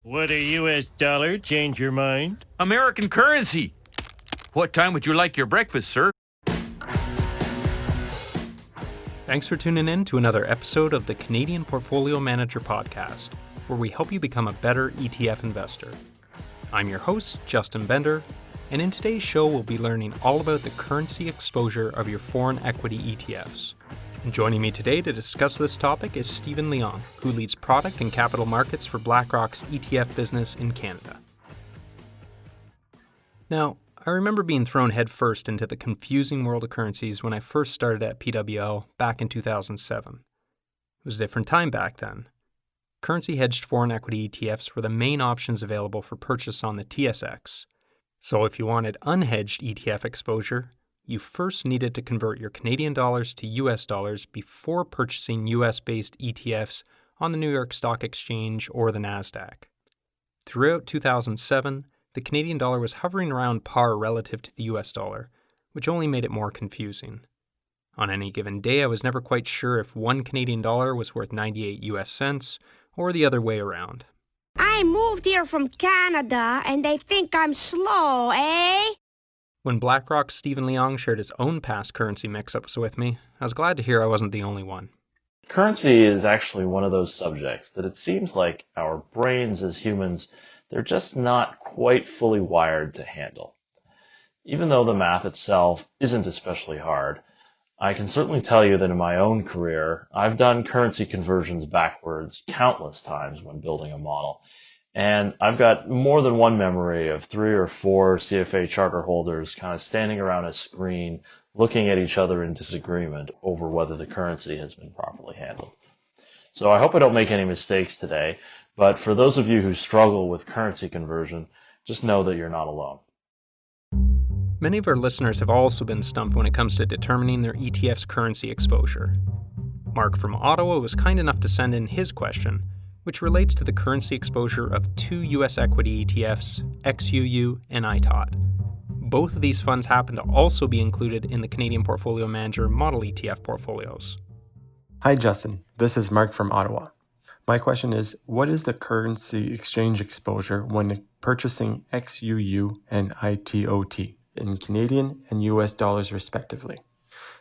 Would a U.S. dollar change your mind? American currency. What time would you like your breakfast, sir? Thanks for tuning in to another episode of the Canadian Portfolio Manager Podcast, where we help you become a better ETF investor. I'm your host, Justin Bender, and in today's show we'll be learning all about the currency exposure of your foreign equity ETFs. And joining me today to discuss this topic is Stephen Leong, who leads product and capital markets for BlackRock's ETF business in Canada. Now, I remember being thrown headfirst into the confusing world of currencies when I first started at PWL back in 2007. It was a different time back then. Currency-hedged foreign equity ETFs were the main options available for purchase on the TSX. So if you wanted unhedged ETF exposure, you first needed to convert your Canadian dollars to US dollars before purchasing US-based ETFs on the New York Stock Exchange or the NASDAQ. Throughout 2007, the Canadian dollar was hovering around par relative to the US dollar, which only made it more confusing. On any given day, I was never quite sure if one Canadian dollar was worth 98 US cents or the other way around. I moved here from Canada and they think I'm slow, eh? When BlackRock's Stephen Leong shared his own past currency mix-ups with me, I was glad to hear I wasn't the only one. Currency is actually one of those subjects that it seems like our brains as humans, they're just not quite fully wired to handle. Even though the math itself isn't especially hard, I can certainly tell you that in my own career, I've done currency conversions backwards countless times when building a model. And I've got more than one memory of 3 or 4 CFA charter holders kind of standing around a screen looking at each other in disagreement over whether the currency has been properly handled. So I hope I don't make any mistakes today, but for those of you who struggle with currency conversion, just know that you're not alone. Many of our listeners have also been stumped when it comes to determining their ETF's currency exposure. Marc from Ottawa was kind enough to send in his question, which relates to the currency exposure of 2 U.S. equity ETFs, XUU and ITOT. Both of these funds happen to also be included in the Canadian Portfolio Manager model ETF portfolios. Hi Justin, this is Marc from Ottawa. My question is, what is the currency exchange exposure when purchasing XUU and ITOT in Canadian and US dollars respectively?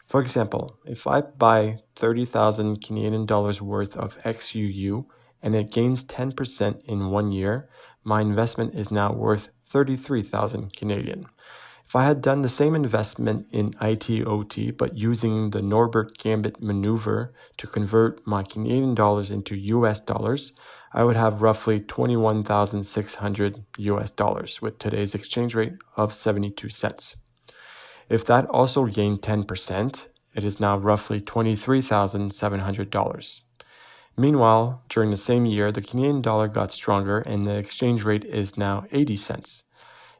For example, if I buy 30,000 Canadian dollars worth of XUU and it gains 10% in 1 year, my investment is now worth 33,000 Canadian. If I had done the same investment in ITOT but using the Norbert gambit maneuver to convert my Canadian dollars into US dollars, I would have roughly 21,600 US dollars with today's exchange rate of 72 cents. If that also gained 10%, it is now roughly $23,700. Meanwhile, during the same year, the Canadian dollar got stronger and the exchange rate is now 80 cents.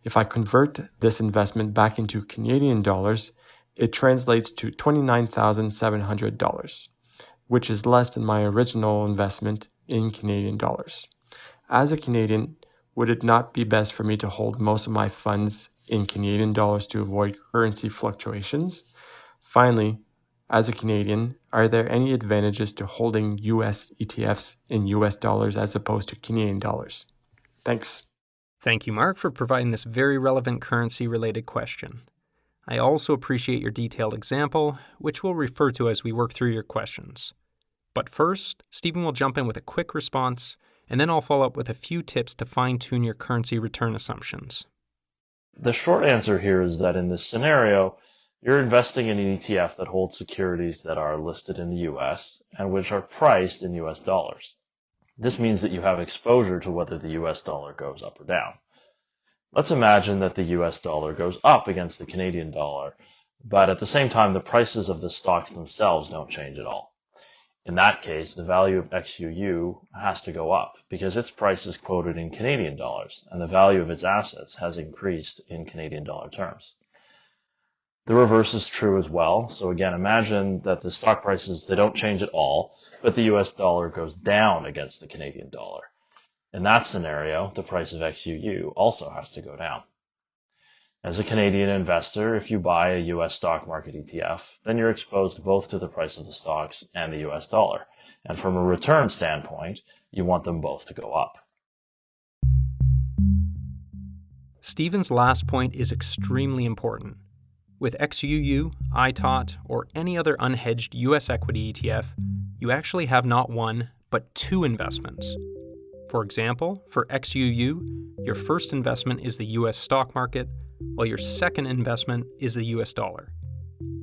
If I convert this investment back into Canadian dollars, it translates to $29,700, which is less than my original investment in Canadian dollars. As a Canadian, would it not be best for me to hold most of my funds in Canadian dollars to avoid currency fluctuations? Finally, as a Canadian, are there any advantages to holding US ETFs in US dollars as opposed to Canadian dollars? Thanks. Thank you, Marc, for providing this very relevant currency-related question. I also appreciate your detailed example, which we'll refer to as we work through your questions. But first, Stephen will jump in with a quick response, and then I'll follow up with a few tips to fine-tune your currency return assumptions. The short answer here is that in this scenario, you're investing in an ETF that holds securities that are listed in the US and which are priced in US dollars. This means that you have exposure to whether the US dollar goes up or down. Let's imagine that the US dollar goes up against the Canadian dollar, but at the same time, the prices of the stocks themselves don't change at all. In that case, the value of XUU has to go up because its price is quoted in Canadian dollars and the value of its assets has increased in Canadian dollar terms. The reverse is true as well. So again, imagine that the stock prices, they don't change at all, but the US dollar goes down against the Canadian dollar. In that scenario, the price of XUU also has to go down. As a Canadian investor, if you buy a US stock market ETF, then you're exposed both to the price of the stocks and the US dollar. And from a return standpoint, you want them both to go up. Stephen's last point is extremely important. With XUU, ITOT, or any other unhedged US equity ETF, you actually have not one, but two investments. For example, for XUU, your first investment is the US stock market, while your second investment is the US dollar.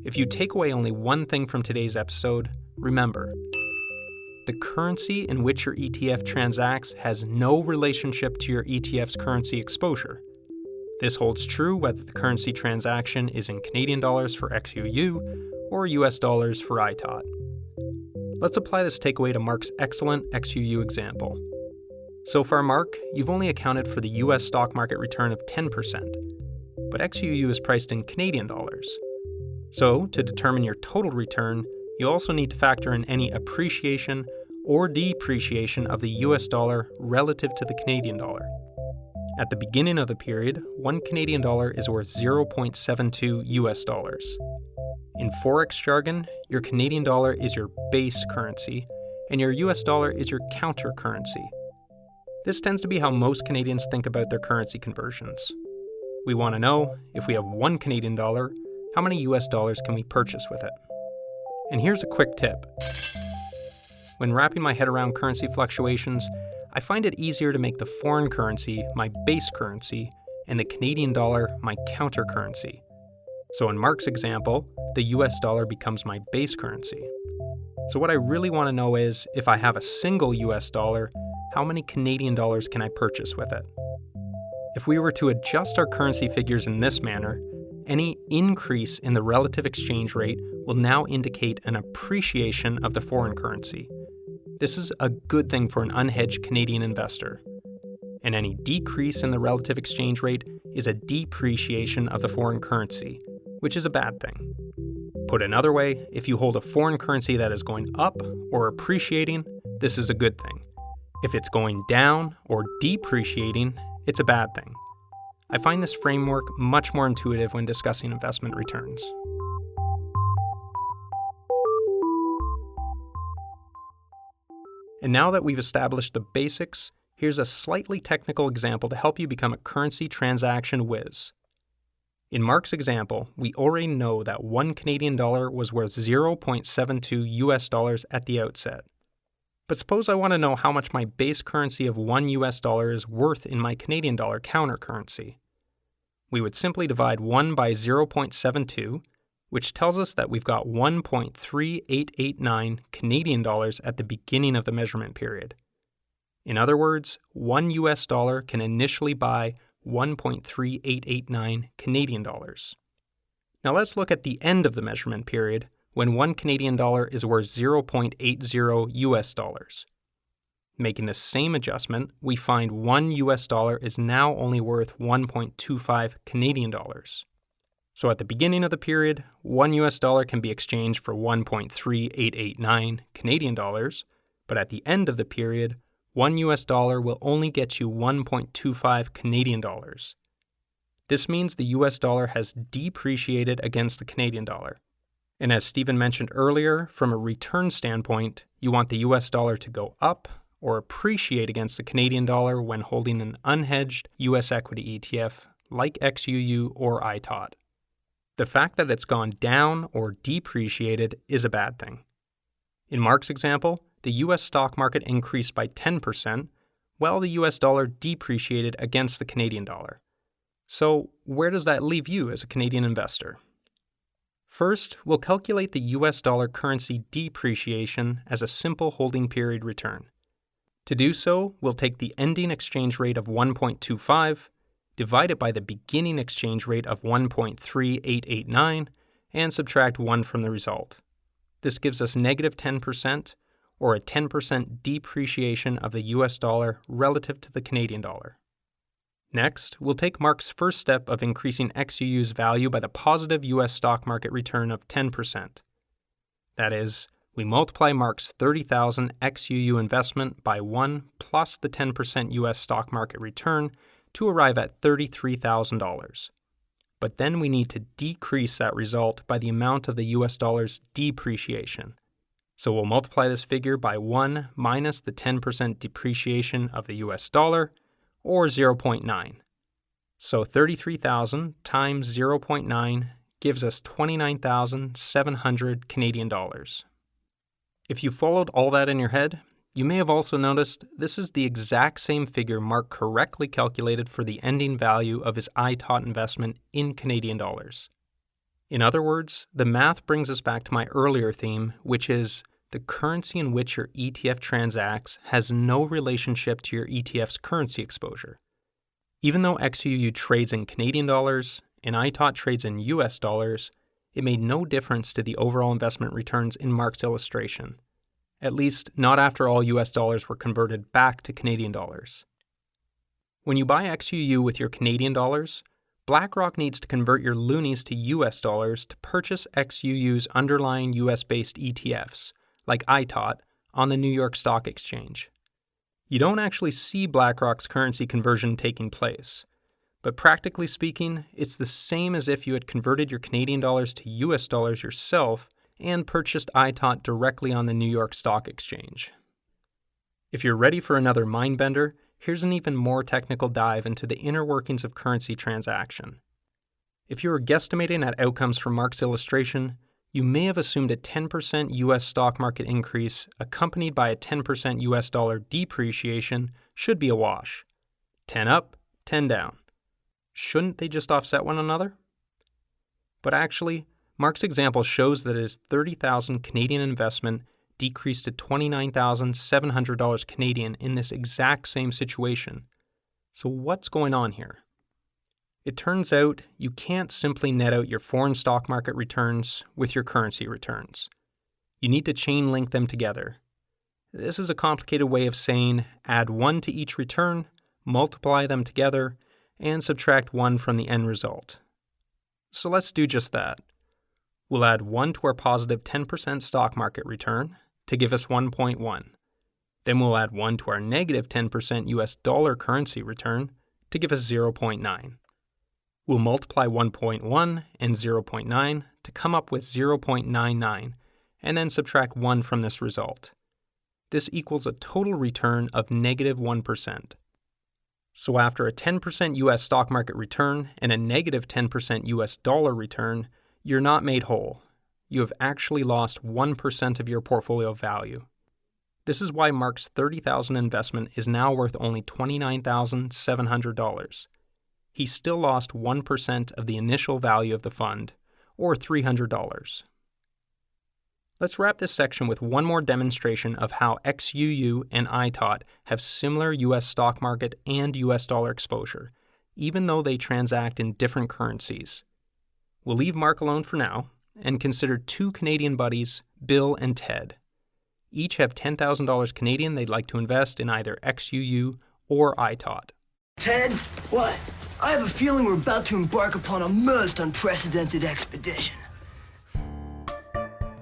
If you take away only one thing from today's episode, remember, the currency in which your ETF transacts has no relationship to your ETF's currency exposure. This holds true whether the currency transaction is in Canadian dollars for XUU or US dollars for ITOT. Let's apply this takeaway to Marc's excellent XUU example. So far, Marc, you've only accounted for the US stock market return of 10%, but XUU is priced in Canadian dollars. So, to determine your total return, you also need to factor in any appreciation or depreciation of the US dollar relative to the Canadian dollar. At the beginning of the period, 1 Canadian dollar is worth 0.72 US dollars. In Forex jargon, your Canadian dollar is your base currency, and your US dollar is your counter currency. This tends to be how most Canadians think about their currency conversions. We want to know, if we have 1 Canadian dollar, how many US dollars can we purchase with it? And here's a quick tip. When wrapping my head around currency fluctuations, I find it easier to make the foreign currency my base currency and the Canadian dollar my counter currency. So in Marc's example, the US dollar becomes my base currency. So what I really want to know is, if I have a single US dollar, how many Canadian dollars can I purchase with it? If we were to adjust our currency figures in this manner, any increase in the relative exchange rate will now indicate an appreciation of the foreign currency. This is a good thing for an unhedged Canadian investor. And any decrease in the relative exchange rate is a depreciation of the foreign currency, which is a bad thing. Put another way, if you hold a foreign currency that is going up or appreciating, this is a good thing. If it's going down or depreciating, it's a bad thing. I find this framework much more intuitive when discussing investment returns. And now that we've established the basics, here's a slightly technical example to help you become a currency transaction whiz. In Marc's example, we already know that 1 Canadian dollar was worth 0.72 US dollars at the outset. But suppose I want to know how much my base currency of 1 US dollar is worth in my Canadian dollar counter currency. We would simply divide 1 by 0.72, which tells us that we've got 1.3889 Canadian dollars at the beginning of the measurement period. In other words, 1 US dollar can initially buy 1.3889 Canadian dollars. Now let's look at the end of the measurement period, when 1 Canadian dollar is worth 0.80 US dollars. Making the same adjustment, we find 1 US dollar is now only worth 1.25 Canadian dollars. So at the beginning of the period, 1 US dollar can be exchanged for 1.3889 Canadian dollars, but at the end of the period, 1 US dollar will only get you 1.25 Canadian dollars. This means the US dollar has depreciated against the Canadian dollar. And as Stephen mentioned earlier, from a return standpoint, you want the US dollar to go up or appreciate against the Canadian dollar when holding an unhedged US equity ETF like XUU or ITOT. The fact that it's gone down or depreciated is a bad thing. In Marc's example, the US stock market increased by 10%, while the US dollar depreciated against the Canadian dollar. So where does that leave you as a Canadian investor? First, we'll calculate the US dollar currency depreciation as a simple holding period return. To do so, we'll take the ending exchange rate of 1.25, divide it by the beginning exchange rate of 1.3889, and subtract 1 from the result. This gives us negative 10%, or a 10% depreciation of the US dollar relative to the Canadian dollar. Next, we'll take Marc's first step of increasing XUU's value by the positive US stock market return of 10%. That is, we multiply Marc's $30,000 XUU investment by 1 plus the 10% US stock market return to arrive at $33,000. But then we need to decrease that result by the amount of the US dollar's depreciation. So we'll multiply this figure by 1 minus the 10% depreciation of the US dollar, or 0.9. So 33,000 times 0.9 gives us 29,700 Canadian dollars. If you followed all that in your head, you may have also noticed this is the exact same figure Marc correctly calculated for the ending value of his ITOT investment in Canadian dollars. In other words, the math brings us back to my earlier theme, which is the currency in which your ETF transacts has no relationship to your ETF's currency exposure. Even though XUU trades in Canadian dollars and ITOT trades in US dollars, it made no difference to the overall investment returns in Marc's illustration. At least, not after all US dollars were converted back to Canadian dollars. When you buy XUU with your Canadian dollars, BlackRock needs to convert your loonies to US dollars to purchase XUU's underlying US-based ETFs, like ITOT, on the New York Stock Exchange. You don't actually see BlackRock's currency conversion taking place, but practically speaking, it's the same as if you had converted your Canadian dollars to US dollars yourself and purchased ITOT directly on the New York Stock Exchange. If you're ready for another mind bender, here's an even more technical dive into the inner workings of currency transaction. If you were guesstimating at outcomes from Marc's illustration, you may have assumed a 10% US stock market increase accompanied by a 10% US dollar depreciation should be a wash. 10 up, 10 down. Shouldn't they just offset one another? But actually, Marc's example shows that his $30,000 Canadian investment decreased to $29,700 Canadian in this exact same situation. So what's going on here? It turns out you can't simply net out your foreign stock market returns with your currency returns. You need to chain link them together. This is a complicated way of saying add 1 to each return, multiply them together, and subtract 1 from the end result. So let's do just that. We'll add 1 to our positive 10% stock market return to give us 1.1. Then we'll add 1 to our negative 10% US dollar currency return to give us 0.9. We'll multiply 1.1 and 0.9 to come up with 0.99, and then subtract 1 from this result. This equals a total return of negative 1%. So after a 10% US stock market return and a negative 10% US dollar return, you're not made whole. You have actually lost 1% of your portfolio value. This is why Marc's $30,000 investment is now worth only $29,700. He still lost 1% of the initial value of the fund, or $300. Let's wrap this section with one more demonstration of how XUU and ITOT have similar US stock market and US dollar exposure, even though they transact in different currencies. We'll leave Marc alone for now and consider two Canadian buddies, Bill and Ted. Each have $10,000 Canadian they'd like to invest in either XUU or ITOT. Ted, what? I have a feeling we're about to embark upon a most unprecedented expedition.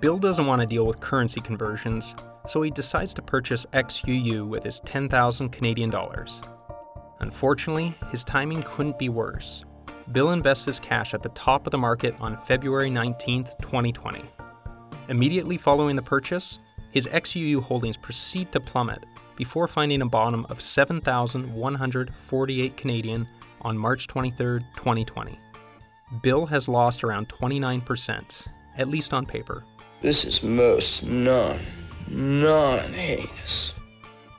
Bill doesn't want to deal with currency conversions, so he decides to purchase XUU with his 10,000 Canadian dollars. Unfortunately, his timing couldn't be worse. Bill invests his cash at the top of the market on February 19, 2020. Immediately following the purchase, his XUU holdings proceed to plummet before finding a bottom of 7,148 Canadian on March 23, 2020. Bill has lost around 29%, at least on paper. This is most non-heinous.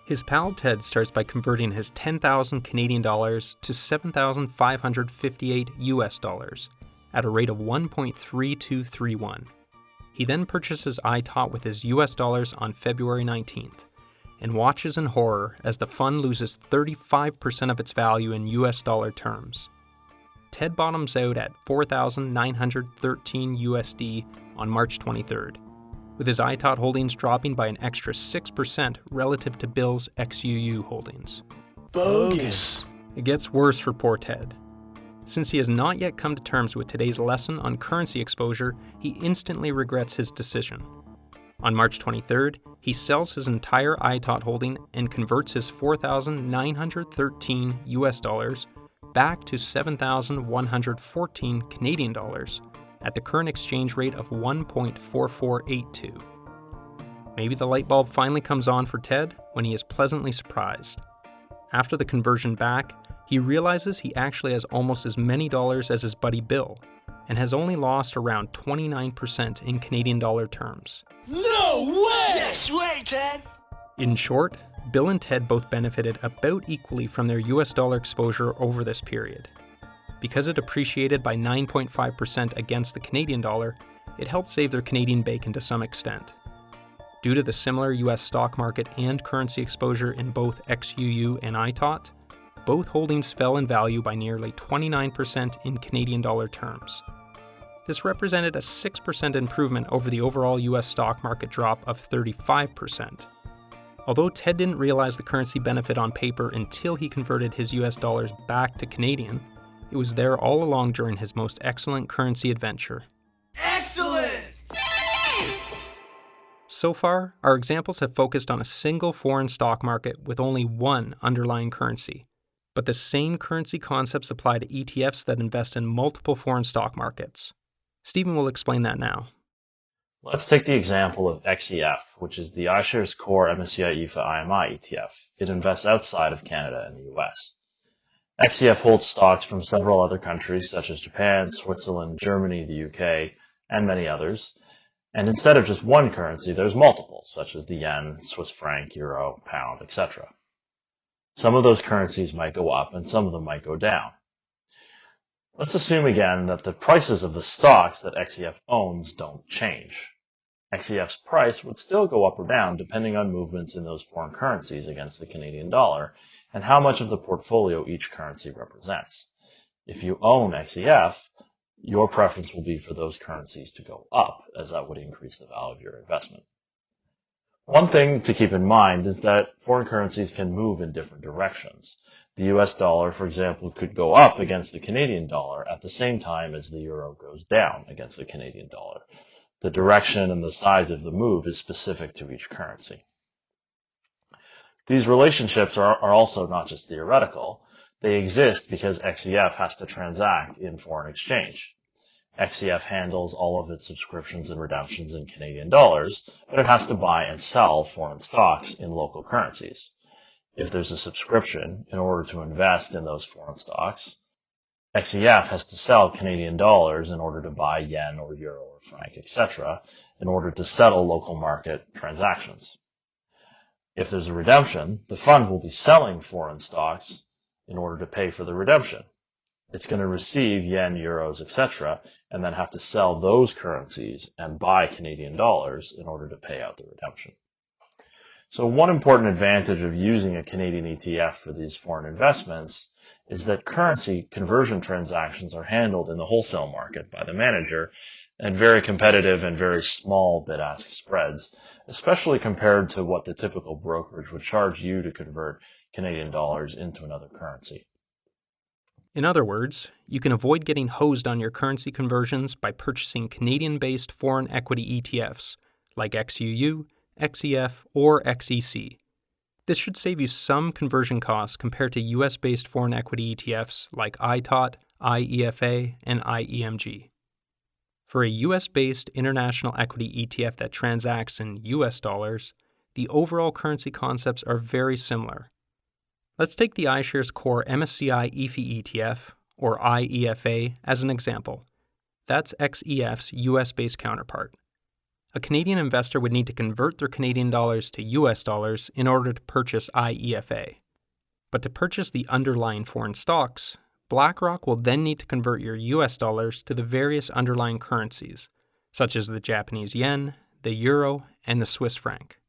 His pal Ted starts by converting his 10,000 Canadian dollars to 7,558 US dollars at a rate of 1.3231. He then purchases ITOT with his US dollars on February 19th and watches in horror as the fund loses 35% of its value in US dollar terms. Ted bottoms out at 4,913 USD on March 23rd, with his ITOT holdings dropping by an extra 6% relative to Bill's XUU holdings. Bogus. It gets worse for poor Ted. Since he has not yet come to terms with today's lesson on currency exposure, he instantly regrets his decision. On March 23rd, he sells his entire ITOT holding and converts his 4,913 US dollars back to 7,114 Canadian dollars at the current exchange rate of 1.4482. Maybe the light bulb finally comes on for Ted when he is pleasantly surprised. After the conversion back, he realizes he actually has almost as many dollars as his buddy Bill, and has only lost around 29% in Canadian dollar terms. No way! Yes way, Ted! In short, Bill and Ted both benefited about equally from their US dollar exposure over this period. Because it appreciated by 9.5% against the Canadian dollar, it helped save their Canadian bacon to some extent. Due to the similar US stock market and currency exposure in both XUU and ITOT, both holdings fell in value by nearly 29% in Canadian dollar terms. This represented a 6% improvement over the overall US stock market drop of 35%. Although Ted didn't realize the currency benefit on paper until he converted his US dollars back to Canadian, it was there all along during his most excellent currency adventure. Excellent! So far, our examples have focused on a single foreign stock market with only one underlying currency. But the same currency concepts apply to ETFs that invest in multiple foreign stock markets. Stephen will explain that now. Let's take the example of XEF, which is the iShares Core MSCI EFA IMI ETF. It invests outside of Canada and the US. XEF holds stocks from several other countries such as Japan, Switzerland, Germany, the UK, and many others. And instead of just one currency, there's multiple, such as the yen, Swiss franc, euro, pound, etc. Some of those currencies might go up and some of them might go down. Let's assume again that the prices of the stocks that XEF owns don't change. XEF's price would still go up or down depending on movements in those foreign currencies against the Canadian dollar and how much of the portfolio each currency represents. If you own XEF, your preference will be for those currencies to go up, as that would increase the value of your investment. One thing to keep in mind is that foreign currencies can move in different directions. The US dollar, for example, could go up against the Canadian dollar at the same time as the euro goes down against the Canadian dollar. The direction and the size of the move is specific to each currency. These relationships are also not just theoretical. They exist because XEF has to transact in foreign exchange. XEF handles all of its subscriptions and redemptions in Canadian dollars, but it has to buy and sell foreign stocks in local currencies. If there's a subscription in order to invest in those foreign stocks, XEF has to sell Canadian dollars in order to buy yen or euro or franc, etc., in order to settle local market transactions. If there's a redemption, the fund will be selling foreign stocks in order to pay for the redemption. It's going to receive yen, euros, etc., and then have to sell those currencies and buy Canadian dollars in order to pay out the redemption. So one important advantage of using a Canadian ETF for these foreign investments is that currency conversion transactions are handled in the wholesale market by the manager at very competitive and very small bid-ask spreads, especially compared to what the typical brokerage would charge you to convert Canadian dollars into another currency. In other words, you can avoid getting hosed on your currency conversions by purchasing Canadian-based foreign equity ETFs like XUU, XEF, or XEC. This should save you some conversion costs compared to US-based foreign equity ETFs like ITOT, IEFA, and IEMG. For a US-based international equity ETF that transacts in US dollars, the overall currency concepts are very similar. Let's take the iShares Core MSCI EFI ETF, or IEFA, as an example. That's XEF's US-based counterpart. A Canadian investor would need to convert their Canadian dollars to US dollars in order to purchase IEFA. But to purchase the underlying foreign stocks, BlackRock will then need to convert your US dollars to the various underlying currencies, such as the Japanese yen, the euro, and the Swiss franc.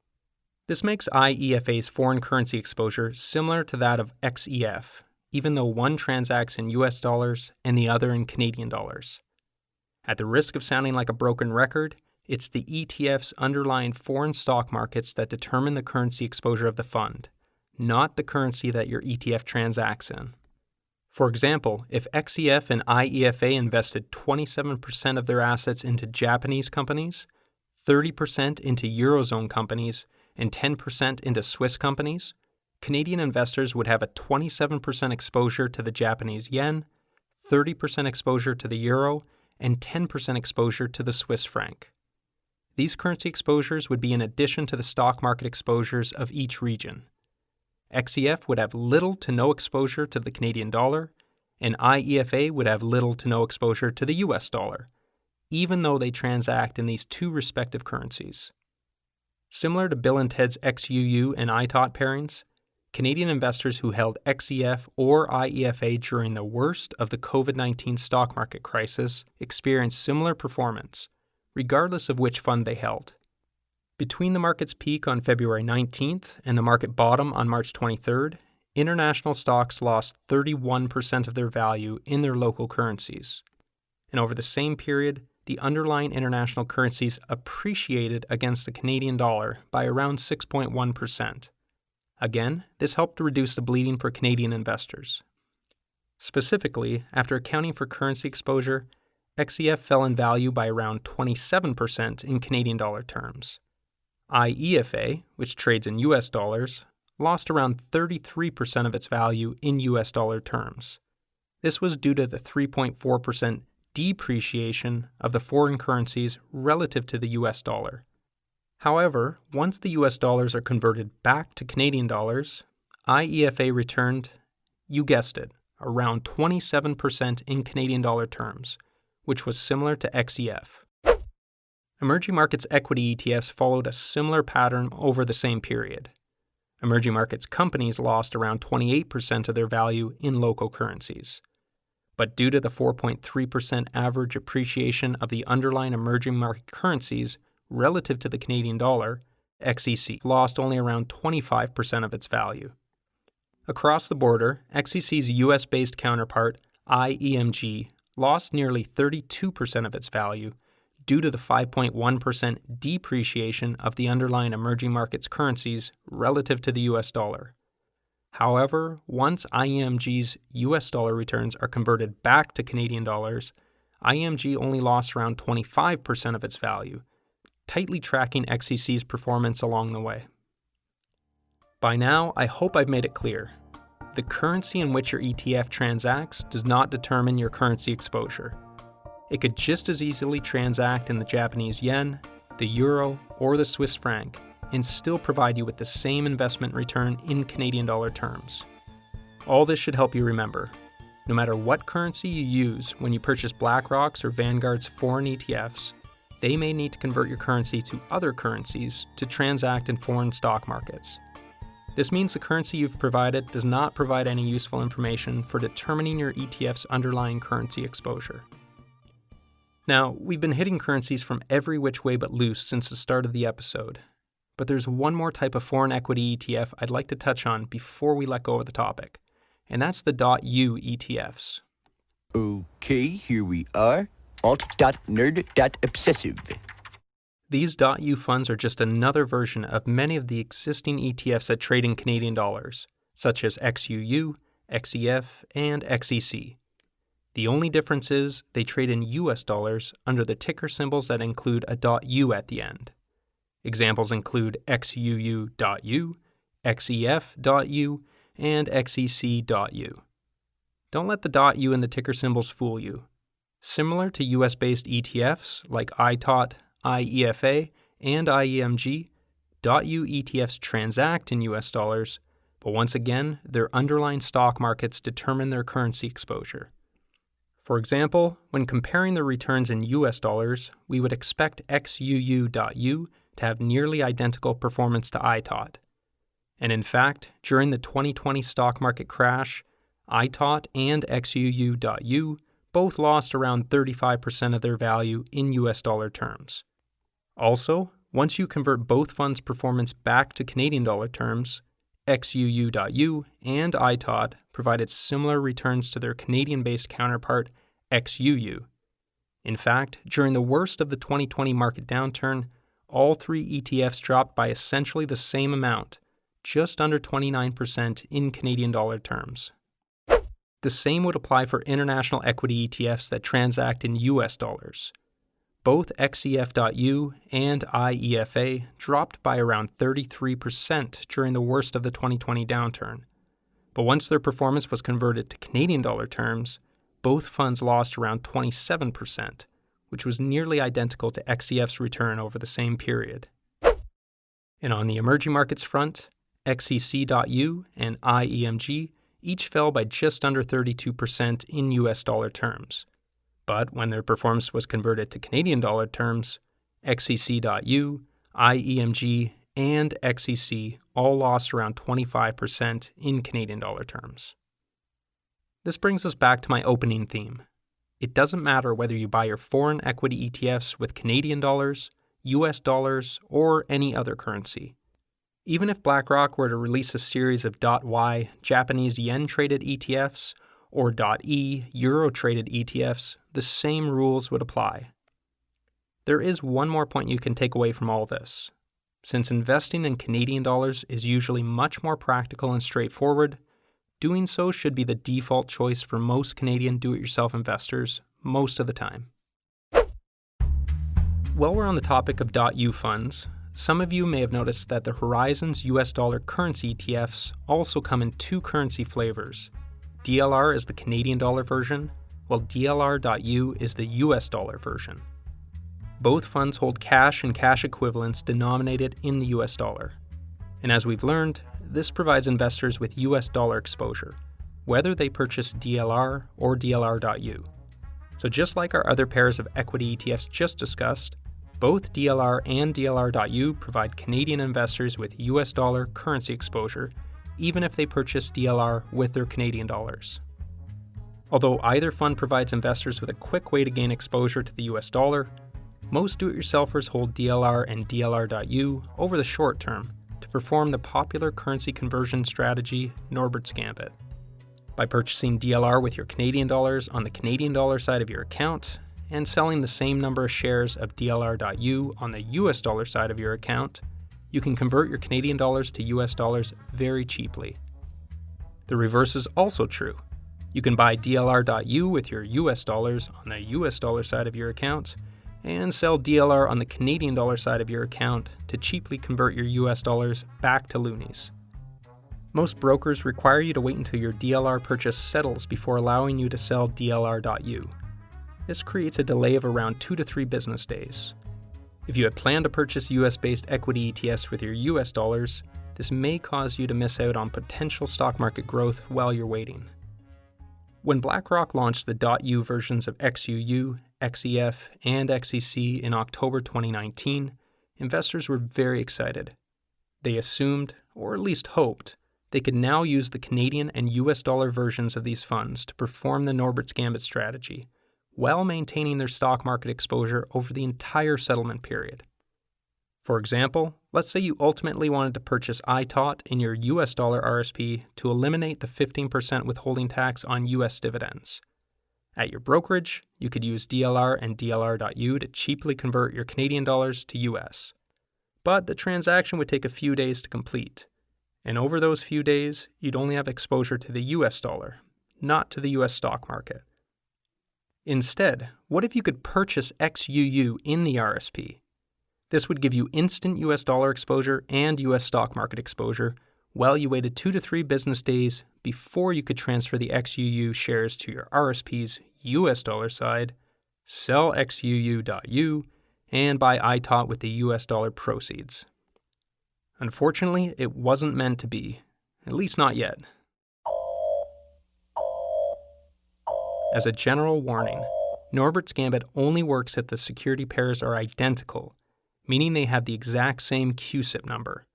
This makes IEFA's foreign currency exposure similar to that of XEF, even though one transacts in US dollars and the other in Canadian dollars. At the risk of sounding like a broken record, it's the ETF's underlying foreign stock markets that determine the currency exposure of the fund, not the currency that your ETF transacts in. For example, if XEF and IEFA invested 27% of their assets into Japanese companies, 30% into Eurozone companies, and 10% into Swiss companies, Canadian investors would have a 27% exposure to the Japanese yen, 30% exposure to the euro, and 10% exposure to the Swiss franc. These currency exposures would be in addition to the stock market exposures of each region. XEF would have little to no exposure to the Canadian dollar, and IEFA would have little to no exposure to the US dollar, even though they transact in these two respective currencies. Similar to Bill and Ted's XUU and ITOT pairings, Canadian investors who held XEF or IEFA during the worst of the COVID-19 stock market crisis experienced similar performance, regardless of which fund they held. Between the market's peak on February 19th and the market bottom on March 23rd, international stocks lost 31% of their value in their local currencies. And over the same period, the underlying international currencies appreciated against the Canadian dollar by around 6.1%. Again, this helped to reduce the bleeding for Canadian investors. Specifically, after accounting for currency exposure, XEF fell in value by around 27% in Canadian dollar terms. IEFA, which trades in US dollars, lost around 33% of its value in US dollar terms. This was due to the 3.4% depreciation of the foreign currencies relative to the US dollar. However, once the US dollars are converted back to Canadian dollars, IEFA returned, you guessed it, around 27% in Canadian dollar terms, which was similar to XEF. Emerging markets equity ETFs followed a similar pattern over the same period. Emerging markets companies lost around 28% of their value in local currencies. But due to the 4.3% average appreciation of the underlying emerging market currencies relative to the Canadian dollar, XEC lost only around 25% of its value. Across the border, XEC's US-based counterpart, IEMG, lost nearly 32% of its value due to the 5.1% depreciation of the underlying emerging markets currencies relative to the US dollar. However, once IEMG's US dollar returns are converted back to Canadian dollars, IEMG only lost around 25% of its value, tightly tracking XEC's performance along the way. By now, I hope I've made it clear. The currency in which your ETF transacts does not determine your currency exposure. It could just as easily transact in the Japanese yen, the euro, or the Swiss franc, and still provide you with the same investment return in Canadian dollar terms. All this should help you remember. No matter what currency you use when you purchase BlackRock's or Vanguard's foreign ETFs, they may need to convert your currency to other currencies to transact in foreign stock markets. This means the currency you've provided does not provide any useful information for determining your ETF's underlying currency exposure. Now, we've been hitting currencies from every which way but loose since the start of the episode, but there's one more type of foreign equity ETF I'd like to touch on before we let go of the topic, and that's the .U ETFs. Okay, here we are. Alt.nerd.obsessive. These .U funds are just another version of many of the existing ETFs that trade in Canadian dollars, such as XUU, XEF, and XEC. The only difference is they trade in US dollars under the ticker symbols that include a .U at the end. Examples include XUU.U, XEF.U, and XEC.U. Don't let the .U and the ticker symbols fool you. Similar to US-based ETFs like ITOT, IEFA, and IEMG, .U ETFs transact in US dollars, but once again, their underlying stock markets determine their currency exposure. For example, when comparing the returns in US dollars, we would expect XUU.U to have nearly identical performance to ITOT. And in fact, during the 2020 stock market crash, ITOT and XUU.U both lost around 35% of their value in US dollar terms. Also, once you convert both funds' performance back to Canadian dollar terms, XUU.U and ITOT provided similar returns to their Canadian-based counterpart, XUU. In fact, during the worst of the 2020 market downturn, all three ETFs dropped by essentially the same amount, just under 29% in Canadian dollar terms. The same would apply for international equity ETFs that transact in US dollars. Both XEF.U and IEFA dropped by around 33% during the worst of the 2020 downturn. But once their performance was converted to Canadian dollar terms, both funds lost around 27%, which was nearly identical to XEF's return over the same period. And on the emerging markets front, XUU and IEMG each fell by just under 32% in US dollar terms. But when their performance was converted to Canadian dollar terms, XUU, IEMG, and XEC all lost around 25% in Canadian dollar terms. This brings us back to my opening theme. It doesn't matter whether you buy your foreign equity ETFs with Canadian dollars, US dollars, or any other currency. Even if BlackRock were to release a series of .Y Japanese yen-traded ETFs or .E euro-traded ETFs, the same rules would apply. There is one more point you can take away from all this. Since investing in Canadian dollars is usually much more practical and straightforward, doing so should be the default choice for most Canadian do-it-yourself investors most of the time. While we're on the topic of .U funds, some of you may have noticed that the Horizons US dollar currency ETFs also come in two currency flavors. DLR is the Canadian dollar version, while DLR.U is the US dollar version. Both funds hold cash and cash equivalents denominated in the US dollar. And as we've learned, this provides investors with US dollar exposure, whether they purchase DLR or DLR.U. So just like our other pairs of equity ETFs just discussed, both DLR and DLR.U provide Canadian investors with US dollar currency exposure, even if they purchase DLR with their Canadian dollars. Although either fund provides investors with a quick way to gain exposure to the US dollar, most do-it-yourselfers hold DLR and DLR.U over the short term to perform the popular currency conversion strategy Norbert's gambit. By purchasing DLR with your Canadian dollars on the Canadian dollar side of your account and selling the same number of shares of DLR.U on the US dollar side of your account, you can convert your Canadian dollars to US dollars very cheaply. The reverse is also true. You can buy DLR.U with your US dollars on the US dollar side of your account and sell DLR on the Canadian dollar side of your account to cheaply convert your US dollars back to loonies. Most brokers require you to wait until your DLR purchase settles before allowing you to sell DLR.U. This creates a delay of around 2 to 3 business days. If you had planned to purchase US-based equity ETFs with your US dollars, this may cause you to miss out on potential stock market growth while you're waiting. When BlackRock launched the .U versions of XUU, XEF, and XEC in October 2019, investors were very excited. They assumed, or at least hoped, they could now use the Canadian and US dollar versions of these funds to perform the Norbert's gambit strategy, while maintaining their stock market exposure over the entire settlement period. For example, let's say you ultimately wanted to purchase ITOT in your US dollar RSP to eliminate the 15% withholding tax on US dividends. At your brokerage, you could use DLR and DLR.U to cheaply convert your Canadian dollars to US. But the transaction would take a few days to complete. And over those few days, you'd only have exposure to the US dollar, not to the US stock market. Instead, what if you could purchase XUU in the RSP? This would give you instant US dollar exposure and US stock market exposure while you waited 2 to 3 business days before you could transfer the XUU shares to your RSP's US dollar side, sell XUU.U, and buy ITOT with the US dollar proceeds. Unfortunately, it wasn't meant to be, at least not yet. As a general warning, Norbert's gambit only works if the security pairs are identical, meaning they have the exact same CUSIP number.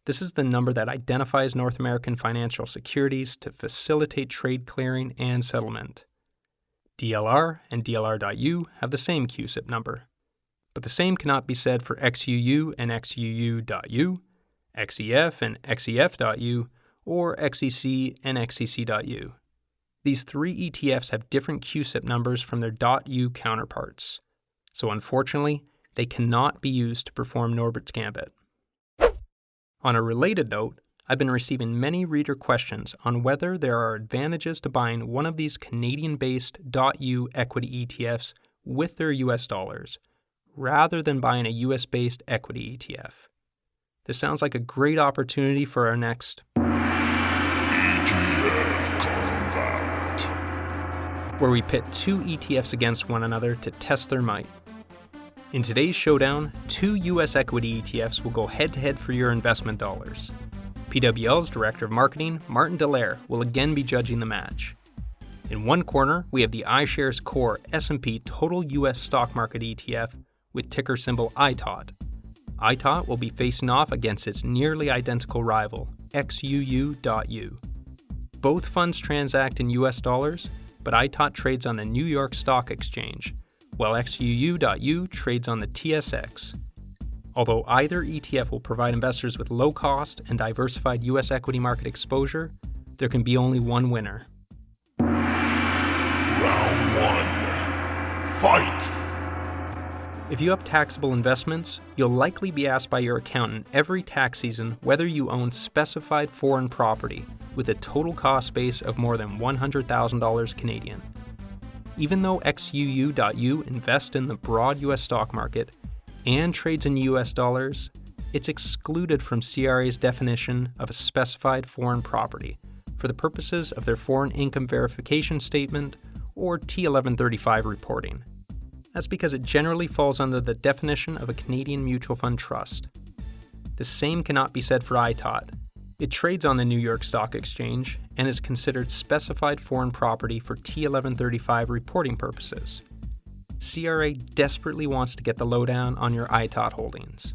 This is the number that identifies North American financial securities to facilitate trade clearing and settlement. DLR and DLR.U have the same CUSIP number, but the same cannot be said for XUU and XUU.U, XEF and XEF.U, or XEC and XEC.U. These 3 ETFs have different CUSIP numbers from their .U counterparts, so unfortunately, they cannot be used to perform Norbert's gambit. On a related note, I've been receiving many reader questions on whether there are advantages to buying one of these Canadian-based .U equity ETFs with their US dollars, rather than buying a US-based equity ETF. This sounds like a great opportunity for our next ETF Kombat, where we pit 2 ETFs against one another to test their might. In today's showdown, 2 US equity ETFs will go head-to-head for your investment dollars. PWL's Director of Marketing, Martin Dallaire, will again be judging the match. In one corner, we have the iShares Core S&P Total U.S. Stock Market ETF with ticker symbol ITOT. ITOT will be facing off against its nearly identical rival, XUU.U. Both funds transact in US dollars, but ITOT trades on the New York Stock Exchange, while XUU.U trades on the TSX. Although either ETF will provide investors with low-cost and diversified U.S. equity market exposure, there can be only one winner. Round 1. Fight! If you have taxable investments, you'll likely be asked by your accountant every tax season whether you own specified foreign property with a total cost base of more than $100,000 Canadian. Even though XUU.U invests in the broad U.S. stock market and trades in U.S. dollars, it's excluded from CRA's definition of a specified foreign property for the purposes of their Foreign Income Verification Statement or T1135 reporting. That's because it generally falls under the definition of a Canadian mutual fund trust. The same cannot be said for ITOT. It trades on the New York Stock Exchange and is considered specified foreign property for T1135 reporting purposes. CRA desperately wants to get the lowdown on your ITOT holdings.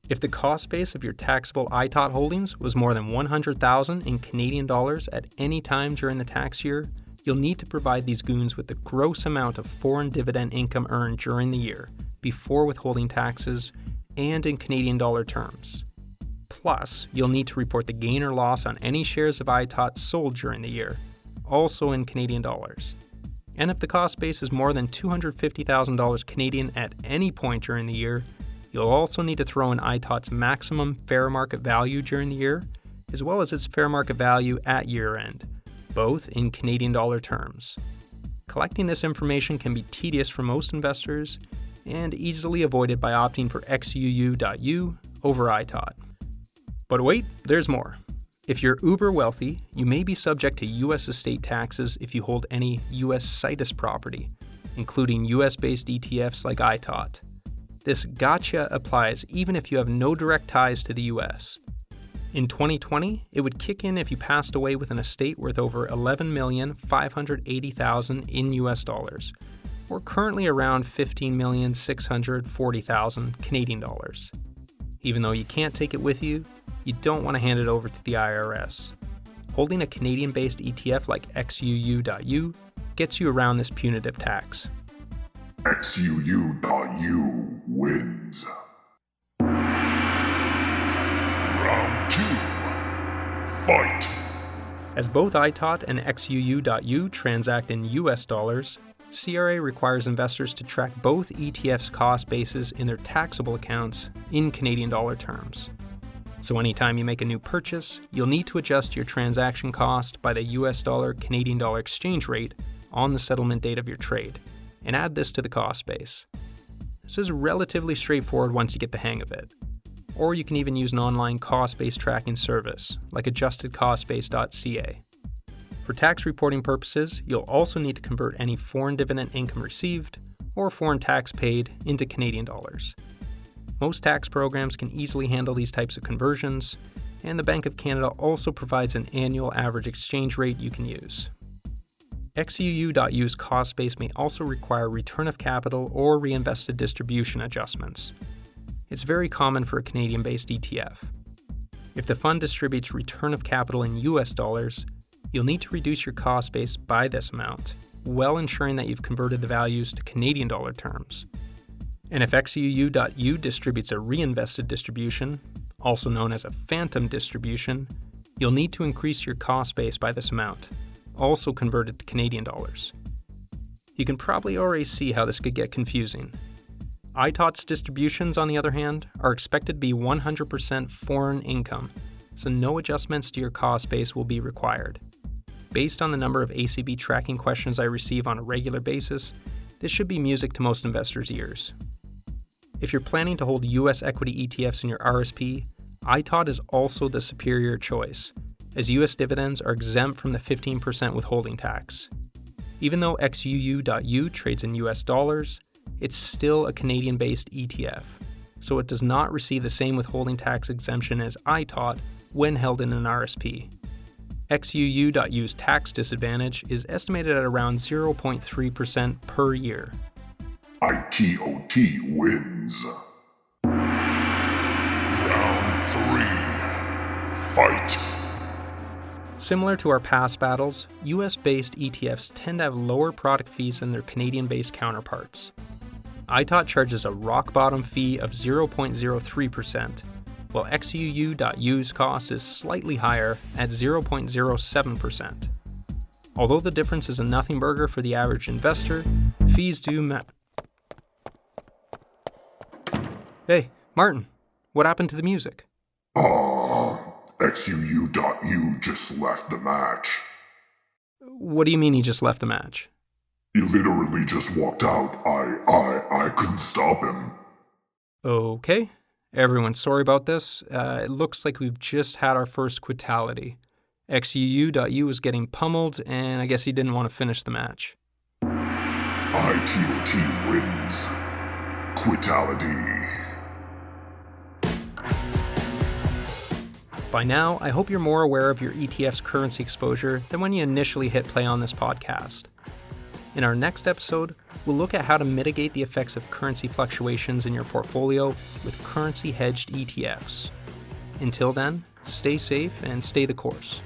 If the cost base of your taxable ITOT holdings was more than $100,000 in Canadian dollars at any time during the tax year, you'll need to provide these goons with the gross amount of foreign dividend income earned during the year, before withholding taxes, and in Canadian dollar terms. Plus, you'll need to report the gain or loss on any shares of ITOT sold during the year, also in Canadian dollars. And if the cost base is more than $250,000 Canadian at any point during the year, you'll also need to throw in ITOT's maximum fair market value during the year, as well as its fair market value at year-end, both in Canadian dollar terms. Collecting this information can be tedious for most investors and easily avoided by opting for XUU.U over ITOT. But wait, there's more. If you're uber wealthy, you may be subject to U.S. estate taxes if you hold any U.S. situs property, including U.S.-based ETFs like ITOT. This gotcha applies even if you have no direct ties to the U.S. In 2020, it would kick in if you passed away with an estate worth over $11,580,000 in US dollars, or currently around $15,640,000 Canadian dollars. Even though you can't take it with you, you don't want to hand it over to the IRS. Holding a Canadian-based ETF like XUU.U gets you around this punitive tax. XUU.U wins. Round 2. Fight! As both ITOT and XUU.U transact in US dollars, CRA requires investors to track both ETFs' cost bases in their taxable accounts in Canadian dollar terms. So anytime you make a new purchase, you'll need to adjust your transaction cost by the US dollar Canadian dollar exchange rate on the settlement date of your trade, and add this to the cost base. This is relatively straightforward once you get the hang of it. Or you can even use an online cost-based tracking service, like adjustedcostbase.ca. For tax reporting purposes, you'll also need to convert any foreign dividend income received or foreign tax paid into Canadian dollars. Most tax programs can easily handle these types of conversions, and the Bank of Canada also provides an annual average exchange rate you can use. XUU.U's cost base may also require return of capital or reinvested distribution adjustments. It's very common for a Canadian-based ETF. If the fund distributes return of capital in US dollars, you'll need to reduce your cost base by this amount, while ensuring that you've converted the values to Canadian dollar terms. And if XUU.U distributes a reinvested distribution, also known as a phantom distribution, you'll need to increase your cost base by this amount, also converted to Canadian dollars. You can probably already see how this could get confusing. ITOT's distributions, on the other hand, are expected to be 100% foreign income, so no adjustments to your cost base will be required. Based on the number of ACB tracking questions I receive on a regular basis, this should be music to most investors' ears. If you're planning to hold U.S. equity ETFs in your RSP, ITOT is also the superior choice, as U.S. dividends are exempt from the 15% withholding tax. Even though XUU.U trades in US dollars, it's still a Canadian-based ETF, so it does not receive the same withholding tax exemption as ITOT when held in an RSP. XUU.U's tax disadvantage is estimated at around 0.3% per year. ITOT wins. Round 3. Fight. Similar to our past battles, US-based ETFs tend to have lower product fees than their Canadian-based counterparts. ITOT charges a rock-bottom fee of 0.03%, while XUU.U's cost is slightly higher at 0.07%. Although the difference is a nothing burger for the average investor, fees do matter. Hey, Martin, what happened to the music? XUU.U just left the match. What do you mean he just left the match? He literally just walked out. I couldn't stop him. Okay. Everyone, sorry about this. It looks like we've just had our first quitality. XUU.U was getting pummeled, and I guess he didn't want to finish the match. ITOT wins. Quitality. By now, I hope you're more aware of your ETF's currency exposure than when you initially hit play on this podcast. In our next episode, we'll look at how to mitigate the effects of currency fluctuations in your portfolio with currency-hedged ETFs. Until then, stay safe and stay the course.